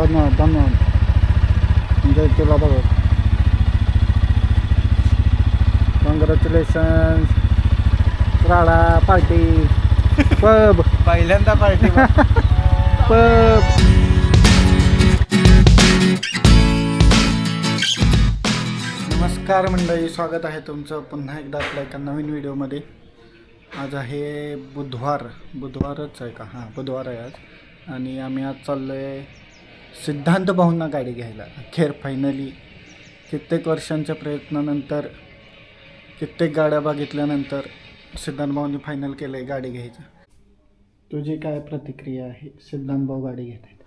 धन्यवाद धन्यवाद जय तुला बघा कॉंग्रॅच्युलेशन्स राडा पार्टी पब पहिल्यांदा पार्टी पब नमस्कार मंडळी, स्वागत आहे तुमचं पुन्हा एकदा आपल्या एका नवीन व्हिडिओमध्ये. आज आहे बुधवारच आहे का? हां, बुधवार आहे आज. आणि आम्ही आज चाललो आहे सिद्धांत भाऊंना गाडी घ्यायला. अखेर फायनली कित्येक वर्षांच्या प्रयत्नानंतर, कित्येक गाड्या बघितल्यानंतर सिद्धांत भाऊंनी फायनल केलं आहे गाडी घ्यायचं. तुझी काय प्रतिक्रिया आहे? सिद्धांत भाऊ गाडी घेत आहेत.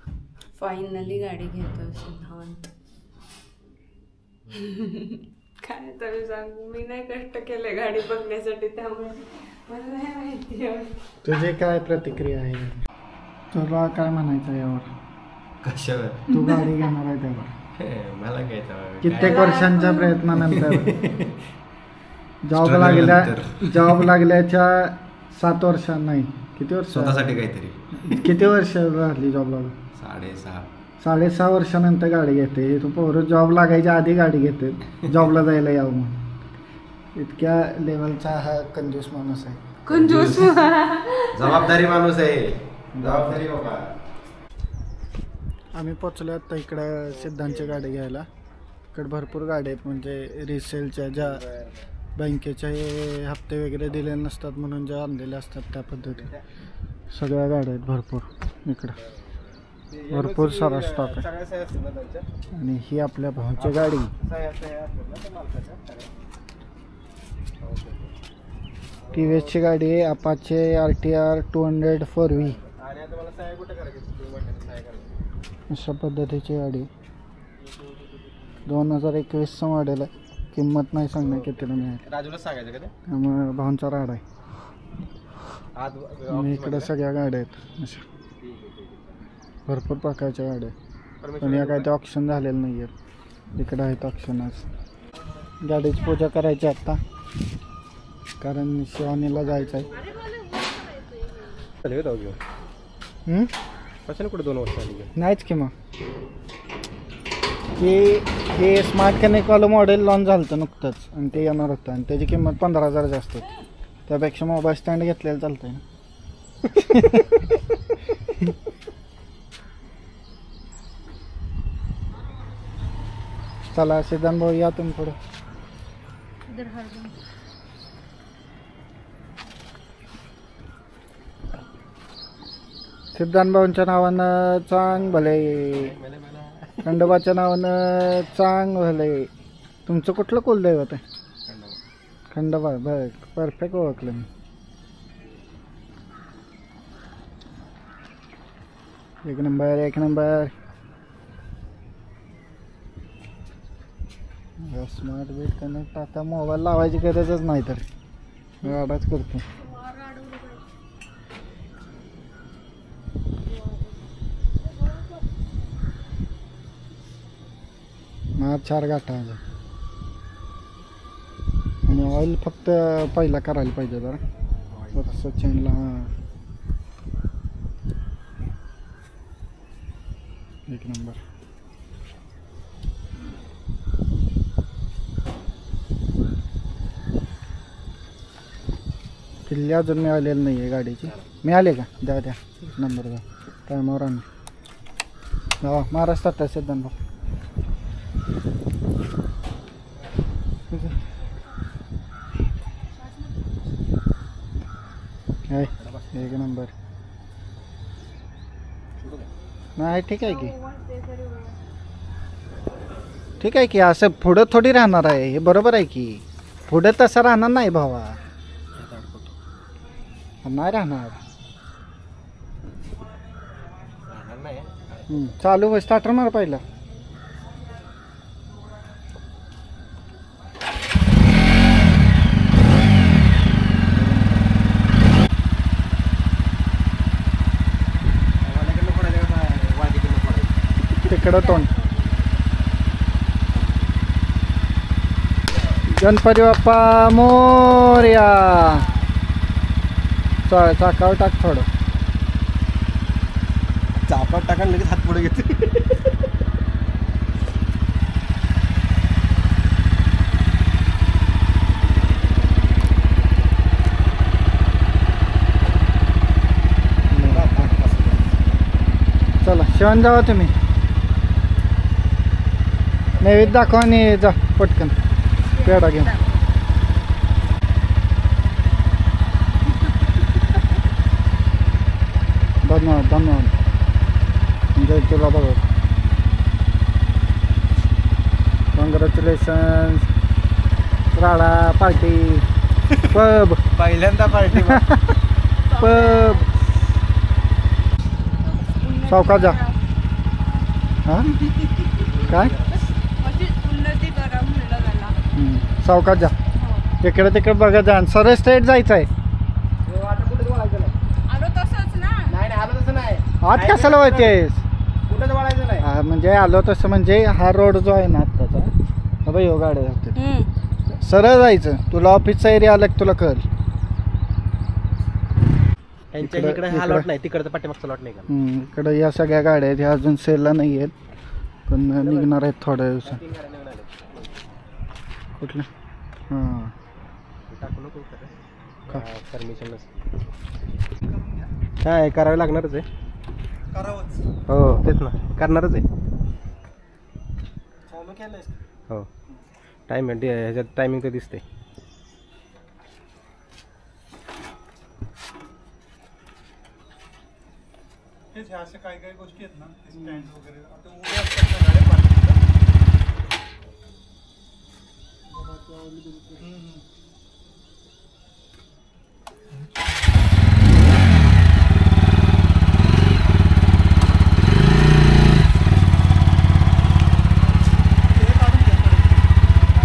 फायनली गाडी घेतो सिद्धांत. काय तरी सांगू, मी नाही कष्ट केले गाडी बघण्यासाठी, त्यामुळे मला नाही माहिती. तुझी काय प्रतिक्रिया आहे? तुला काय म्हणायचं आहे यावर? कशावर? तू गाडी घेणार आहे त्यावर? मला घ्यायचं कित्येक वर्षांच्या प्रयत्नानंतर जॉब लागल्याच्या 7 वर्षां नाही किती वर्ष स्वतःसाठी काहीतरी किती वर्ष राहिली जॉब लागून? 6.5 वर्षानंतर गाडी घेते. तू पोरं जॉब लागायच्या आधी गाडी घेते जॉबला जायला यावं म्हणून. इतक्या लेवलचा हा कंजूस माणूस आहे. कंजूस जबाबदारी माणूस आहे. जबाबदारी बाबा. आम्ही पोचलो आता इकडं सिद्धांतची गाडी घ्यायला. इकडे भरपूर गाड्या आहेत, म्हणजे रिसेलच्या ज्या बँकेचे हप्ते वगैरे दिलेले नसतात म्हणून ज्या आणलेल्या असतात त्या पद्धतीने सगळ्या गाड्या आहेत भरपूर. इकडं भरपूर सारा स्टॉक आहे. आणि ही आपल्या भाऊची गाडी. TVSची गाडी आहे, अपाचे RTR 200 4V. अशा पद्धतीची गाडी 2021चं मॉडेल आहे. किंमत नाही सांगणार कितीला मिळेल, राजूला सांगायचं का? त्यामुळे भाऊंचा राड आहे. आणि इकडे सगळ्या गाड्या आहेत अशा भरपूर प्रकारच्या गाड्या आहेत. पण या काय ते ऑप्शन झालेलं नाही आहेत. इकडं आहेत ऑप्शन. आज गाडीची पूजा करायची आत्ता, कारण शिवानीला जायचं आहे. कशाने कुठे 2 वर्ष आली? नाहीच की मग हे स्मार्ट कनेक्टवालं मॉडेल लॉन्च झालं होतं नुकतंच, आणि ते येणार होतं, आणि त्याची किंमत 15,000 जास्त होती. त्यापेक्षा मोबाईल स्टँड घेतलेलं चालतंय ना. चला सिद्धांत भाऊ, या तुम्ही पुढं. सिद्धांत भाऊंच्या नावानं चांग भले, खंडोबाच्या नावानं चांग भले. तुमचं कुठलं कुलदैवत आहे? खंडोबा. बघ, परफेक्ट ओळखलं मी. एक नंबर. स्मार्ट बेट कनेक्ट. आता मोबाईल लावायची गरजच नाही तर गाडाच करतो. मग 4 गाठा आहे. आणि ऑइल फक्त पहिला करायला पाहिजे जरा थोडंसं चेनला. एक नंबर. किल्ली अजून मिळालेली नाही आहे गाडीची. मिळाले का? द्या नंबर द्या. टायमावर आम्ही जावा महाराष्ट्रात आहे सिद्धांत भाऊ. एक नंबर. नाही ठीक आहे की असं पुढं थोडी राहणार आहे. हे बरोबर आहे की पुढं तसं राहणार नाही भावा. नाही राहणार. चालू होय. स्टार्टर मार पहिला. तिकडं तोंड. गणपती बाप्पा मोरया. चाकावर टाक थोडं. चापात टाका लगेच हात पुढे घेते. चला शिवण जावा तुम्ही. नैवेद्य दाखवा आणि जा पटकन पेढा घेऊन. धन्यवाद धन्यवाद. जय तुला बघा. कॉंग्रॅच्युलेशन. राडा पार्टी पब. पहिल्यांदा पार्टी. पब. सावकाश जा. हां काय उन्नती करा म्हणलं मला. सावकाश जा. तिकडे तिकडे बघा जा. सरळ स्ट्रेट जायचं आहे. आता कुठेच वळायचं नाही. आलो तसंच ना. नाही नाही आलं तसं नाही. आत कशाला वळतेस? कुठेच वळायचं नाही. हा म्हणजे आलो तसं म्हणजे हा रोड जो आहे ना आत्ताचा बाई हो गाड्या जाते. सरळ जायचं. तुला ऑफिसचा एरिया आला की तुला कळ. त्यांच्या इकडं- इकडे हा इकडं- लॉट नाही तिकडचं पाठीमागचा लॉट नाही का. इकडे या सगळ्या गाड्या आहेत ह्या अजून सेलला नाही आहेत पण निघणार आहेत थोड्या दिवसात. कुठल्या? हां टाकू नको का? परमिशन काय करावं लागणारच आहे. करावंच. हो तेच ना करणारच आहे. चालू केलंयस? हो टाईम ह्याच्यात टायमिंग तर दिसते. तेच अशा काही काही गोष्टी आहेत ना स्टँड वगैरे आता उभे असतात ना गाड्या पार्किंगला.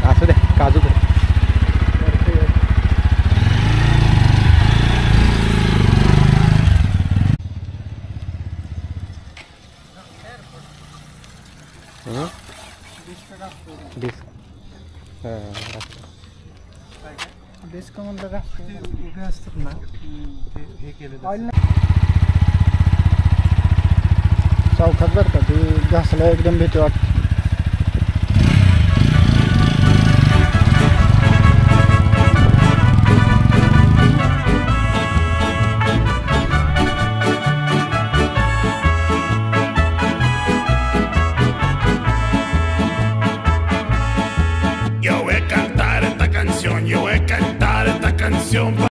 असू द्या काजू तर. डिस्क डिस्क म्हणलं का उभे असतात ना हे केलं चौकात बरं का ती घासला एकदम भीती वाटते.